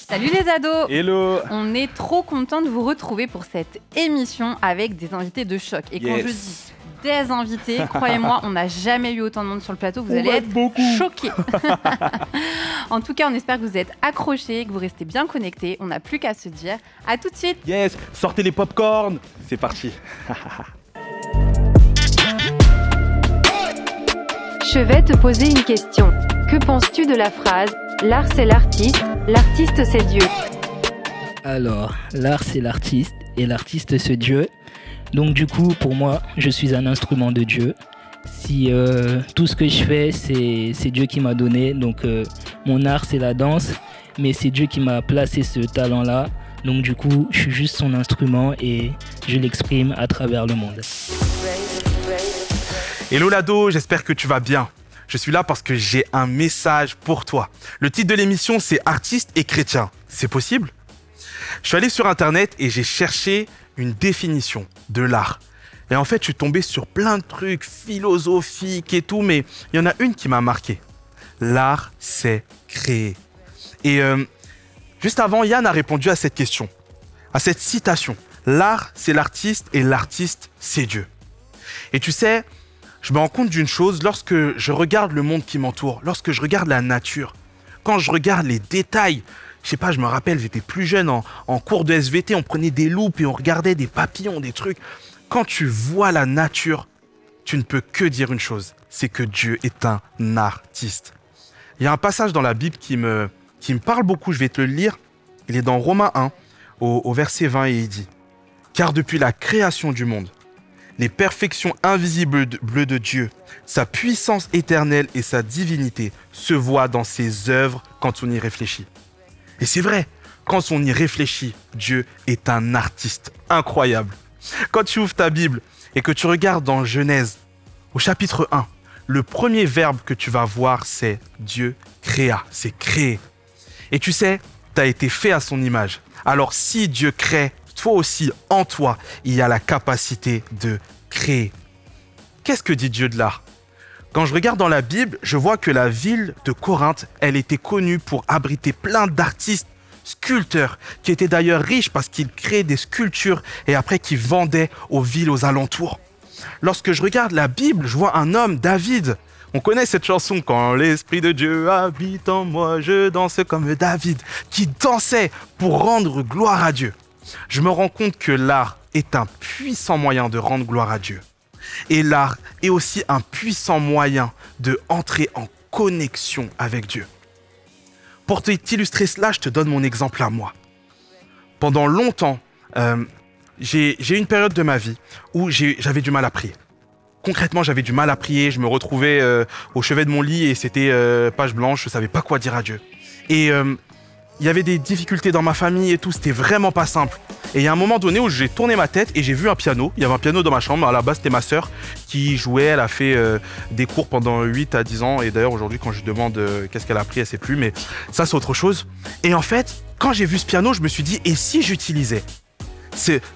Salut les ados! Hello! On est trop content de vous retrouver pour cette émission avec des invités de choc. Et quand je dis des invités, croyez-moi, on n'a jamais eu autant de monde sur le plateau. Vous allez être choqués. En tout cas, on espère que vous êtes accrochés, que vous restez bien connectés. On n'a plus qu'à se dire à tout de suite. Yes! Sortez les pop-corn! C'est parti! Je vais te poser une question. Que penses-tu de la phrase « L'art c'est l'artiste, l'artiste c'est Dieu » ? Alors, l'art c'est l'artiste et l'artiste c'est Dieu. Donc du coup, pour moi, je suis un instrument de Dieu. Si tout ce que je fais, c'est Dieu qui m'a donné. Donc mon art c'est la danse, mais c'est Dieu qui m'a placé ce talent-là. Donc du coup, je suis juste son instrument et je l'exprime à travers le monde. Hello Lado, j'espère que tu vas bien. Je suis là parce que j'ai un message pour toi. Le titre de l'émission, c'est « Artiste et chrétien ». C'est possible ? Je suis allé sur Internet et j'ai cherché une définition de l'art. Et en fait, je suis tombé sur plein de trucs philosophiques et tout, mais il y en a une qui m'a marqué. L'art, c'est créer. Et juste avant, Yann a répondu à cette question, à cette citation. L'art, c'est l'artiste et l'artiste, c'est Dieu. Et tu sais, je me rends compte d'une chose, lorsque je regarde le monde qui m'entoure, lorsque je regarde la nature, quand je regarde les détails, je sais pas, je me rappelle, j'étais plus jeune en cours de SVT, on prenait des loupes et on regardait des papillons, des trucs. Quand tu vois la nature, tu ne peux que dire une chose, c'est que Dieu est un artiste. Il y a un passage dans la Bible qui me parle beaucoup, je vais te le lire. Il est dans Romains 1, au verset 20, et il dit « Car depuis la création du monde, les perfections invisibles de Dieu, sa puissance éternelle et sa divinité se voient dans ses œuvres quand on y réfléchit. » Et c'est vrai, quand on y réfléchit, Dieu est un artiste incroyable. Quand tu ouvres ta Bible et que tu regardes dans Genèse, au chapitre 1, le premier verbe que tu vas voir, c'est Dieu créa, c'est créer. Et tu sais, tu as été fait à son image. Alors si Dieu crée, toi aussi, en toi, il y a la capacité de créer. Qu'est-ce que dit Dieu de l'art ? Quand je regarde dans la Bible, je vois que la ville de Corinthe, elle était connue pour abriter plein d'artistes, sculpteurs, qui étaient d'ailleurs riches parce qu'ils créaient des sculptures et après qu'ils vendaient aux villes aux alentours. Lorsque je regarde la Bible, je vois un homme, David. On connaît cette chanson, quand l'Esprit de Dieu habite en moi, je danse comme David, qui dansait pour rendre gloire à Dieu. Je me rends compte que l'art est un puissant moyen de rendre gloire à Dieu. Et l'art est aussi un puissant moyen de entrer en connexion avec Dieu. Pour t'illustrer cela, je te donne mon exemple à moi. Pendant longtemps, j'ai eu une période de ma vie où j'avais du mal à prier. Concrètement, j'avais du mal à prier. Je me retrouvais au chevet de mon lit et c'était page blanche. Je ne savais pas quoi dire à Dieu. Et il y avait des difficultés dans ma famille et tout, c'était vraiment pas simple. Et il y a un moment donné où j'ai tourné ma tête et j'ai vu un piano. Il y avait un piano dans ma chambre, à la base c'était ma sœur qui jouait, elle a fait des cours pendant 8 à 10 ans. Et d'ailleurs aujourd'hui quand je lui demande qu'est-ce qu'elle a appris, elle sait plus, mais ça c'est autre chose. Et en fait, quand j'ai vu ce piano, je me suis dit, et si j'utilisais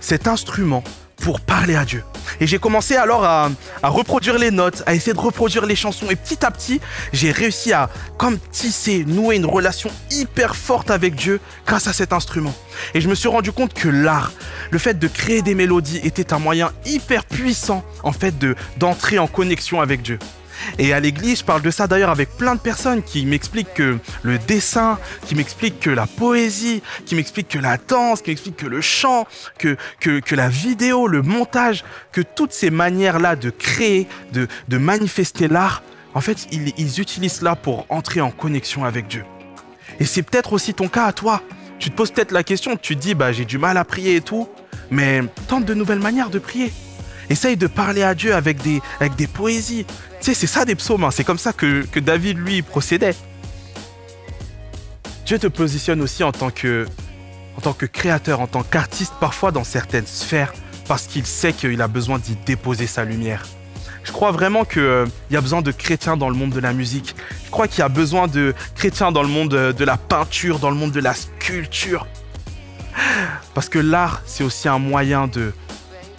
cet instrument pour parler à Dieu. Et j'ai commencé alors à reproduire les notes, à essayer de reproduire les chansons. Et petit à petit, j'ai réussi à comme tisser, nouer une relation hyper forte avec Dieu grâce à cet instrument. Et je me suis rendu compte que l'art, le fait de créer des mélodies était un moyen hyper puissant en fait d'entrer en connexion avec Dieu. Et à l'église, je parle de ça d'ailleurs avec plein de personnes qui m'expliquent que le dessin, qui m'expliquent que la poésie, qui m'expliquent que la danse, qui m'expliquent que le chant, que la vidéo, le montage, que toutes ces manières-là de créer, de manifester l'art, en fait, ils utilisent cela pour entrer en connexion avec Dieu. Et c'est peut-être aussi ton cas à toi. Tu te poses peut-être la question, tu te dis, j'ai du mal à prier et tout, mais tente de nouvelles manières de prier. Essaye de parler à Dieu avec des poésies. Tu sais, c'est ça des psaumes, hein. C'est comme ça que David, lui, procédait. Dieu te positionne aussi en tant que créateur, en tant qu'artiste, parfois dans certaines sphères, parce qu'il sait qu'il a besoin d'y déposer sa lumière. Je crois vraiment qu'il y a besoin de chrétiens dans le monde de la musique. Je crois qu'il y a besoin de chrétiens dans le monde de la peinture, dans le monde de la sculpture. Parce que l'art, c'est aussi un moyen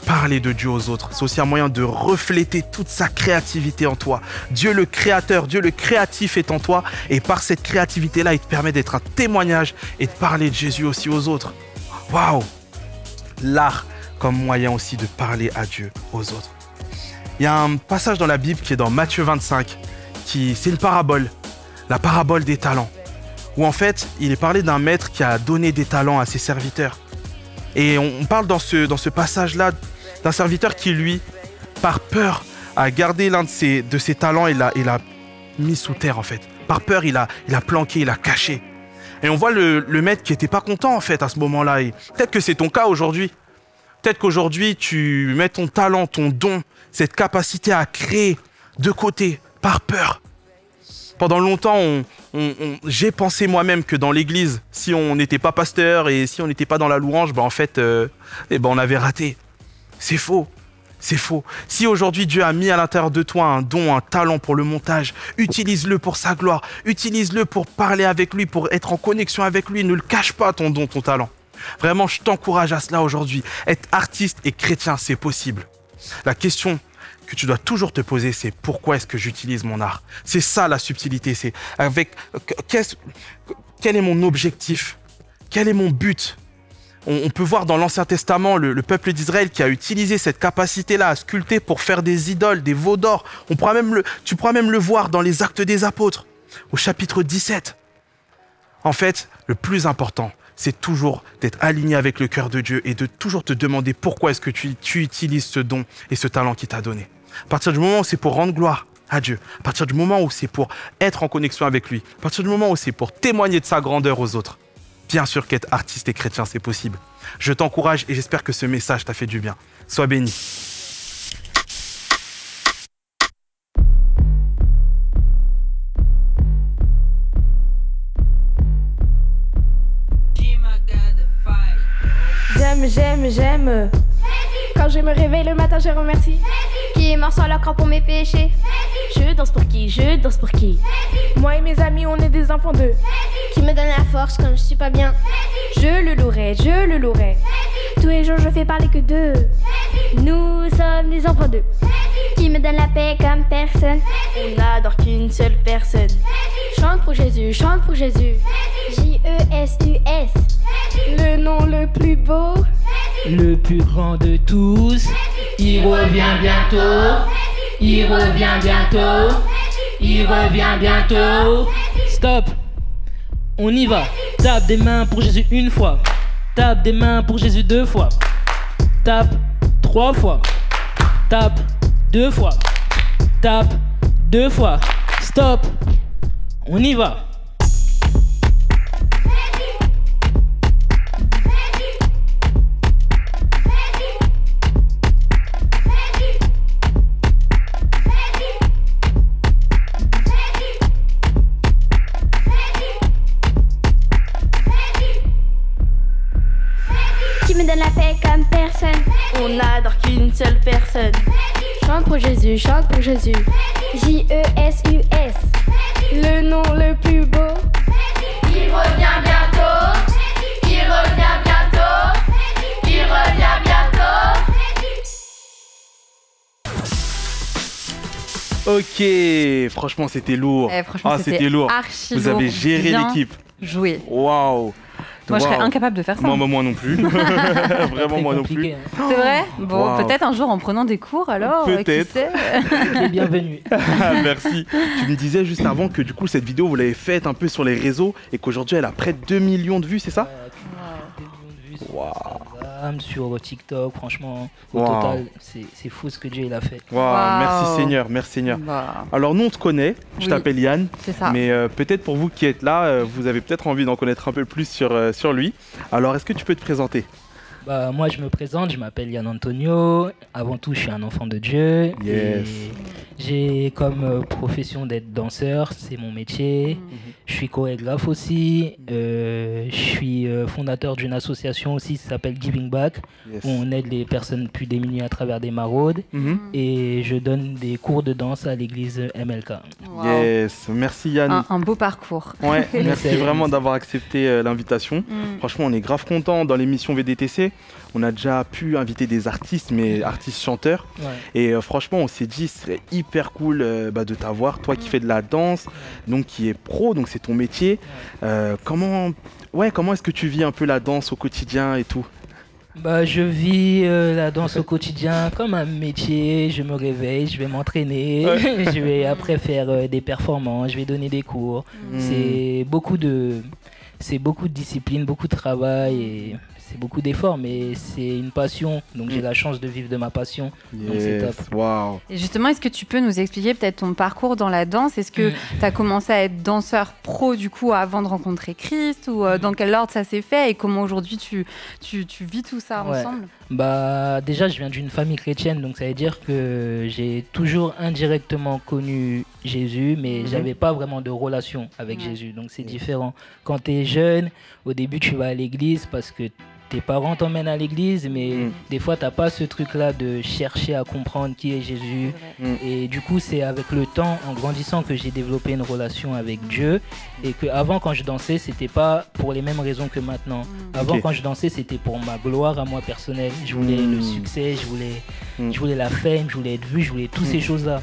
parler de Dieu aux autres. C'est aussi un moyen de refléter toute sa créativité en toi. Dieu le créateur, Dieu le créatif est en toi. Et par cette créativité-là, il te permet d'être un témoignage et de parler de Jésus aussi aux autres. Waouh! L'art comme moyen aussi de parler à Dieu aux autres. Il y a un passage dans la Bible qui est dans Matthieu 25, c'est une parabole, la parabole des talents, où en fait, il est parlé d'un maître qui a donné des talents à ses serviteurs. Et on parle dans ce passage-là d'un serviteur qui, lui, par peur, a gardé l'un de ses talents et l'a mis sous terre, en fait. Par peur, il a planqué, il a caché. Et on voit le maître qui n'était pas content, en fait, à ce moment-là. Et peut-être que c'est ton cas aujourd'hui. Peut-être qu'aujourd'hui, tu mets ton talent, ton don, cette capacité à créer de côté, par peur. Pendant longtemps, j'ai pensé moi-même que dans l'église, si on n'était pas pasteur et si on n'était pas dans la louange, en fait, on avait raté. C'est faux. C'est faux. Si aujourd'hui Dieu a mis à l'intérieur de toi un don, un talent pour le montage, utilise-le pour sa gloire, utilise-le pour parler avec lui, pour être en connexion avec lui. Ne le cache pas, ton don, ton talent. Vraiment, je t'encourage à cela aujourd'hui. Être artiste et chrétien, c'est possible. La question que tu dois toujours te poser, c'est pourquoi est-ce que j'utilise mon art? C'est ça la subtilité, c'est quel est mon objectif? Quel est mon but? On peut voir dans l'Ancien Testament le peuple d'Israël qui a utilisé cette capacité-là à sculpter pour faire des idoles, des veaux d'or. Tu pourras même le voir dans les Actes des Apôtres, au chapitre 17. En fait, le plus important, c'est toujours d'être aligné avec le cœur de Dieu et de toujours te demander pourquoi est-ce que tu utilises ce don et ce talent qu'il t'a donné. À partir du moment où c'est pour rendre gloire à Dieu, à partir du moment où c'est pour être en connexion avec lui, à partir du moment où c'est pour témoigner de sa grandeur aux autres, bien sûr qu'être artiste et chrétien, c'est possible. Je t'encourage et j'espère que ce message t'a fait du bien. Sois béni. J'aime. Quand je me réveille le matin, je remercie. Qui est mort sur la croix pour mes péchés. Je danse pour qui? Moi et mes amis, on est des enfants d'eux. Qui me donne la force quand je suis pas bien. Je le louerai. Tous les jours, je fais parler que d'eux. Nous sommes des enfants d'eux. Qui me donne la paix comme personne. On n'adore qu'une seule personne. Chante pour Jésus. J-E-S-U-S. Le nom le plus beau. Le plus grand de tous. Il revient bientôt. Stop. On y va. Tape des mains pour Jésus une fois. Tape des mains pour Jésus 2 fois. Tape 3 fois. Tape 2 fois. Tape 2 fois. Stop. On y va. Qui me donne la paix comme personne. On n'adore qu'une seule personne. Chante pour Jésus. J-E-S-U-S. Le nom le plus beau. Il revient bientôt. Ok, franchement, c'était lourd. C'était lourd. Archi Vous avez lourd. géré Bien l'équipe. Joué. Waouh. Moi, je serais incapable de faire ça. Moi non plus. Vraiment, moi non plus. C'est vrai? Bon, peut-être un jour en prenant des cours, alors. Peut-être. Qui sait? Bienvenue. Merci. Tu me disais juste avant que du coup, cette vidéo, vous l'avez faite un peu sur les réseaux et qu'aujourd'hui, elle a près de 2 millions de vues, c'est ça? 2 millions de vues sur Instagram, sur TikTok, franchement, au total, c'est fou ce que Dieu il a fait. Merci Seigneur. Alors nous on te connaît, je t'appelle Yann, c'est ça. Mais peut-être pour vous qui êtes là, vous avez peut-être envie d'en connaître un peu plus sur lui. Alors est-ce que tu peux te présenter? Moi je me présente, je m'appelle Yann Antonio, avant tout je suis un enfant de Dieu. Yes. Et j'ai comme profession d'être danseur, c'est mon métier. Je suis chorégraphe aussi, je suis fondateur d'une association aussi qui s'appelle Giving Back, où on aide les personnes plus démunies à travers des maraudes. Et je donne des cours de danse à l'église MLK. Yes, merci Yann. Un beau parcours. Ouais, merci vraiment d'avoir accepté l'invitation. Franchement, on est grave content dans l'émission VDTC. tourné, on a déjà pu inviter des artistes, mais artistes chanteurs. Et franchement, on s'est dit, ce serait hyper cool de t'avoir, toi qui fais de la danse, donc qui est pro, donc c'est ton métier. Comment est-ce que tu vis un peu la danse au quotidien et tout? Je vis la danse au quotidien comme un métier. Je me réveille, je vais m'entraîner, je vais après faire des performances, je vais donner des cours. C'est beaucoup de discipline, beaucoup de travail et c'est beaucoup d'efforts, mais c'est une passion. Donc j'ai la chance de vivre de ma passion. Donc c'est top. Wow. Et justement, est-ce que tu peux nous expliquer peut-être ton parcours dans la danse? Est-ce que tu as commencé à être danseur pro du coup avant de rencontrer Christ ou dans quel ordre ça s'est fait et comment aujourd'hui tu vis tout ça ensemble? Déjà, je viens d'une famille chrétienne, donc ça veut dire que j'ai toujours indirectement connu Jésus, mais j'avais pas vraiment de relation avec Jésus. Donc c'est différent. Quand tu es jeune, au début, tu vas à l'église parce que tes parents t'emmènent à l'église, mais des fois, tu n'as pas ce truc-là de chercher à comprendre qui est Jésus. Et du coup, c'est avec le temps, en grandissant, que j'ai développé une relation avec Dieu. Et qu'avant, quand je dansais, c'était pas pour les mêmes raisons que maintenant. Avant, quand je dansais, c'était pour ma gloire à moi personnelle. Je voulais le succès, je voulais la fame, je voulais être vu, je voulais toutes ces choses-là.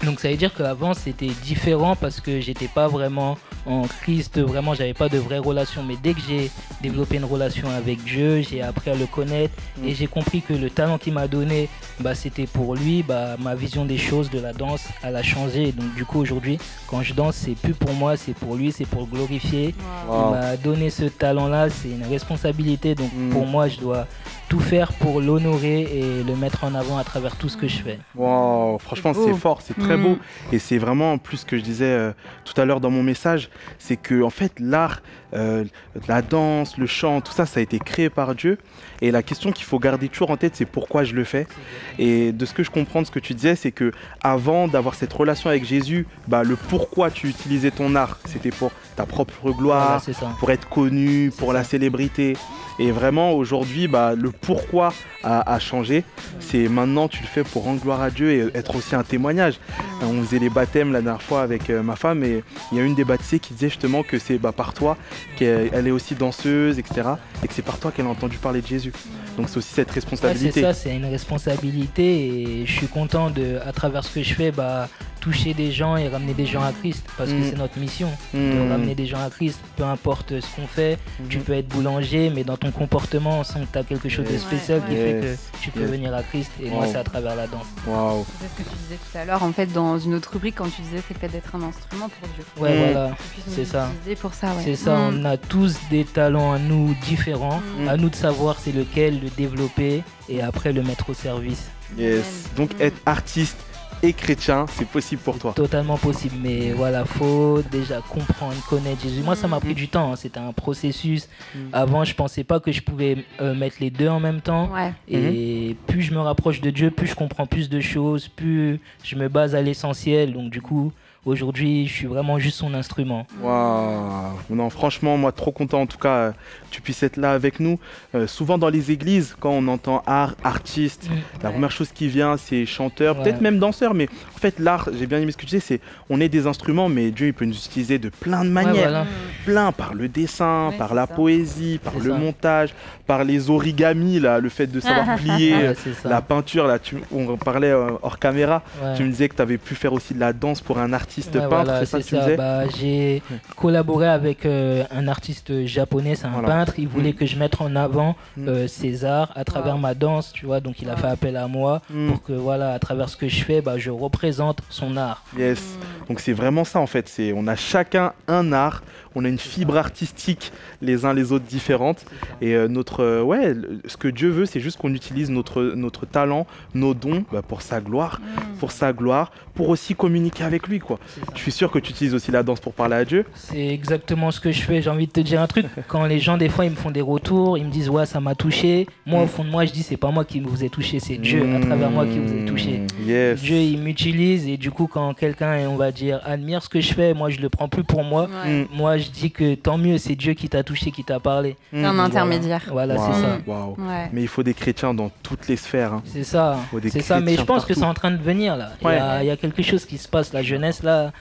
Donc, ça veut dire qu'avant, c'était différent parce que j'étais pas vraiment en Christ, vraiment, j'avais pas de vraie relation. Mais dès que j'ai développé une relation avec Dieu, j'ai appris à le connaître et j'ai compris que le talent qu'il m'a donné, c'était pour lui. Ma vision des choses, de la danse, elle a changé. Donc du coup aujourd'hui, quand je danse, c'est plus pour moi, c'est pour lui, c'est pour le glorifier. Il m'a donné ce talent-là, c'est une responsabilité. Donc pour moi, je dois tout faire pour l'honorer et le mettre en avant à travers tout ce que je fais. Wow, franchement, c'est fort, c'est très beau. Et c'est vraiment, plus ce que je disais tout à l'heure dans mon message, c'est que en fait, l'art, la danse, le chant, tout ça, ça a été créé par Dieu. Et la question qu'il faut garder toujours en tête, c'est pourquoi je le fais. Et de ce que je comprends de ce que tu disais, c'est que avant d'avoir cette relation avec Jésus, le pourquoi tu utilisais ton art, c'était pour ta propre gloire, pour être connu, pour la célébrité. Et vraiment, aujourd'hui, le pourquoi a changé. C'est maintenant, tu le fais pour rendre gloire à Dieu et être aussi un témoignage. On faisait les baptêmes la dernière fois avec ma femme et il y a une des baptisées qui disait justement que c'est par toi qu'elle est aussi danseuse, etc. Et que c'est par toi qu'elle a entendu parler de Jésus. Donc c'est aussi cette responsabilité. C'est ça, c'est une responsabilité et je suis content à travers ce que je fais, toucher des gens et ramener des gens à Christ parce que c'est notre mission de ramener des gens à Christ, peu importe ce qu'on fait. Tu peux être boulanger, mais dans ton comportement, on sent que tu as quelque chose de spécial qui fait que tu peux venir à Christ et moi c'est à travers la danse. C'est ce que tu disais tout à l'heure en fait dans une autre rubrique quand tu disais c'est peut-être d'être un instrument pour Dieu. Voilà, c'est ça. Pour ça, c'est ça, on a tous des talents à nous différents, à nous de savoir c'est lequel, le développer et après le mettre au service. Donc être artiste et chrétien, c'est possible pour toi? Totalement possible, mais voilà, faut déjà comprendre, connaître Jésus. Moi, ça m'a pris du temps, c'était un processus. Avant, je pensais pas que je pouvais mettre les deux en même temps. Et plus je me rapproche de Dieu, plus je comprends plus de choses, plus je me base à l'essentiel. Donc du coup, aujourd'hui, je suis vraiment juste son instrument. Waouh! Non, franchement, moi, trop content en tout cas tu puisses être là avec nous. Souvent dans les églises, quand on entend art, artiste, la première chose qui vient, c'est chanteur, peut-être même danseur, mais en fait, l'art, j'ai bien aimé ce que tu disais, c'est on est des instruments, mais Dieu, il peut nous utiliser de plein de manières. Plein, par le dessin, par la poésie, par le montage, par les origamis, là, le fait de savoir plier, la peinture, là, on parlait hors caméra, tu me disais que tu avais pu faire aussi de la danse pour un artiste peintre, c'est ça que tu disais? J'ai collaboré avec un artiste japonais, c'est un peintre, il voulait que je mette en avant ses arts à travers ma danse, tu vois, donc il a fait appel à moi pour que, voilà, à travers ce que je fais, je représente son art. Donc c'est vraiment ça en fait, on a chacun un art, on a une fibre artistique les uns les autres différentes et ce que Dieu veut, c'est juste qu'on utilise notre talent, nos dons pour sa gloire, pour aussi communiquer avec lui, quoi. Je suis sûr que tu utilises aussi la danse pour parler à Dieu. C'est exactement ce que je fais. J'ai envie de te dire un truc, quand les gens des fois ils me font des retours, ils me disent ouais ça m'a touché, moi au fond de moi je dis c'est pas moi qui vous ai touché, c'est Dieu à travers moi qui vous ai touché. Dieu il m'utilise et du coup quand quelqu'un on va dire admire ce que je fais, moi je le prends plus pour moi, moi je dis que tant mieux, c'est Dieu qui t'a touché, qui t'a parlé. C'est un intermédiaire. Voilà, c'est ça. Wow. Ouais. Mais il faut des chrétiens dans toutes les sphères. Hein. C'est ça, c'est ça. Mais je pense partout. que c'est en train de venir là. Il y a quelque chose qui se passe. La jeunesse là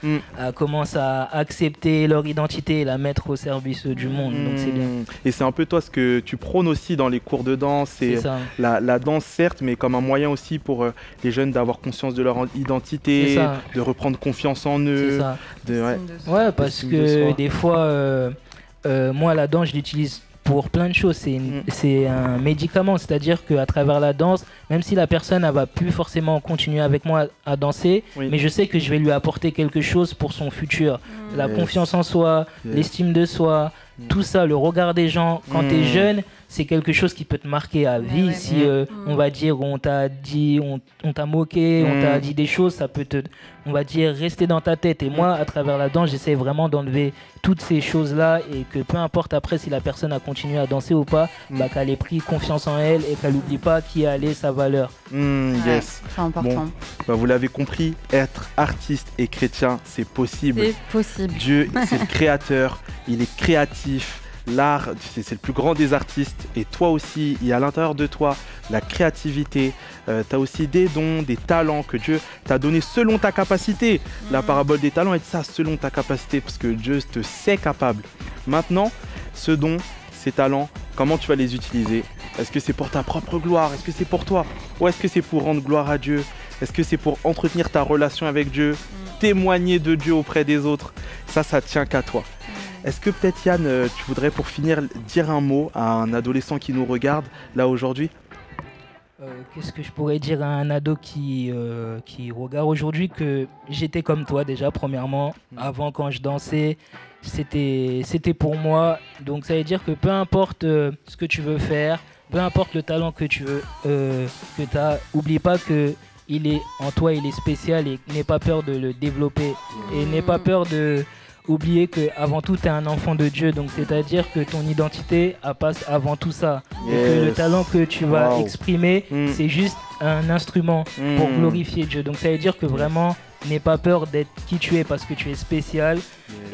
commence à accepter leur identité et la mettre au service du monde. Donc c'est bien. Et c'est un peu toi ce que tu prônes aussi dans les cours de danse. C'est la danse certes, mais comme un moyen aussi pour les jeunes d'avoir conscience de leur identité, de reprendre confiance en eux. C'est ça. Parce que des fois, moi la danse je l'utilise pour plein de choses. C'est un médicament, c'est-à-dire qu'à travers la danse, même si la personne ne va plus forcément continuer avec moi à danser, mais je sais que je vais lui apporter quelque chose pour son futur. La confiance en soi, l'estime de soi, tout ça, le regard des gens. Quand tu es jeune, c'est quelque chose qui peut te marquer à vie. Si on va dire on t'a dit, on t'a moqué, on t'a dit des choses, ça peut te, on va dire, rester dans ta tête. Et moi, à travers la danse, j'essaie vraiment d'enlever toutes ces choses-là et que peu importe après si la personne a continué à danser ou pas, qu'elle ait pris confiance en elle et qu'elle n'oublie pas qui elle est, sa valeur. Yes. C'est important. Bon, vous l'avez compris, être artiste et chrétien, c'est possible. C'est possible. Dieu, c'est le créateur, il est créatif. L'art, c'est le plus grand des artistes. Et toi aussi, il y a à l'intérieur de toi la créativité. Tu as aussi des dons, des talents que Dieu t'a donné selon ta capacité. La parabole des talents est ça, selon ta capacité, parce que Dieu te sait capable. Maintenant, ce don, ces talents, comment tu vas les utiliser? Est-ce que c'est pour ta propre gloire? Est-ce que c'est pour toi? Ou est-ce que c'est pour rendre gloire à Dieu? Est-ce que c'est pour entretenir ta relation avec Dieu? Témoigner de Dieu auprès des autres? Ça tient qu'à toi. Est-ce que peut-être Yann, tu voudrais pour finir dire un mot à un adolescent qui nous regarde là aujourd'hui? Qu'est-ce que je pourrais dire à un ado qui regarde aujourd'hui? Que j'étais comme toi déjà, premièrement. Avant, quand je dansais, c'était pour moi. Donc ça veut dire que peu importe ce que tu veux faire, peu importe le talent que tu veux, que tu as, oublie pas que il est en toi, il est spécial et n'aie pas peur de le développer. Et n'aie pas peur de oublier qu'avant tout, tu es un enfant de Dieu. Donc, c'est-à-dire que ton identité passe avant tout ça. Et que le talent que tu vas exprimer, c'est juste un instrument pour glorifier Dieu. Donc, ça veut dire que vraiment, n'aie pas peur d'être qui tu es parce que tu es spécial.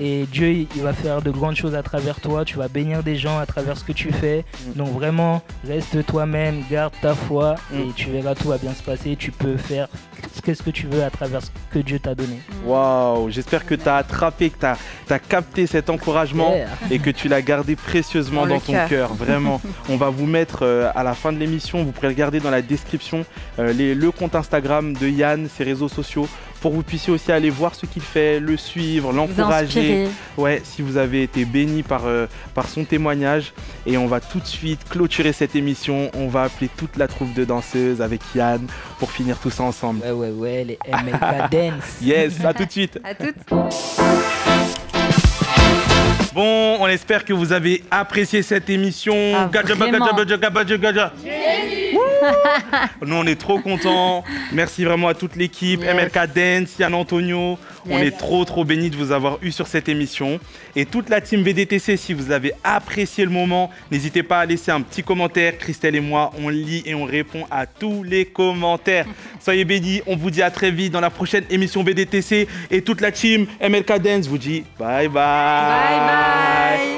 Et Dieu, il va faire de grandes choses à travers toi. Tu vas bénir des gens à travers ce que tu fais. Donc, vraiment, reste toi-même, garde ta foi et tu verras, tout va bien se passer. Tu peux faire ce que tu veux à travers ce que Dieu t'a donné. Waouh, j'espère que tu as attrapé, que tu as capté cet encouragement et que tu l'as gardé précieusement dans ton cœur. Vraiment, on va vous mettre à la fin de l'émission, vous pourrez regarder dans la description le compte Instagram de Yann, ses réseaux sociaux, pour que vous puissiez aussi aller voir ce qu'il fait, le suivre, l'encourager. Ouais, si vous avez été béni par son témoignage. Et on va tout de suite clôturer cette émission. On va appeler toute la troupe de danseuses avec Yann pour finir tout ça ensemble. Ouais, les MLK Dance. Yes, à tout de suite. À toutes. Bon, on espère que vous avez apprécié cette émission. Nous, on est trop contents. Merci vraiment à toute l'équipe. MLK Dance, Yann Antonio. On est trop bénis de vous avoir eu sur cette émission. Et toute la team VDTC, si vous avez apprécié le moment, n'hésitez pas à laisser un petit commentaire. Christelle et moi, on lit et on répond à tous les commentaires. Soyez bénis. On vous dit à très vite dans la prochaine émission VDTC. Et toute la team MLK Dance vous dit bye bye. Bye bye.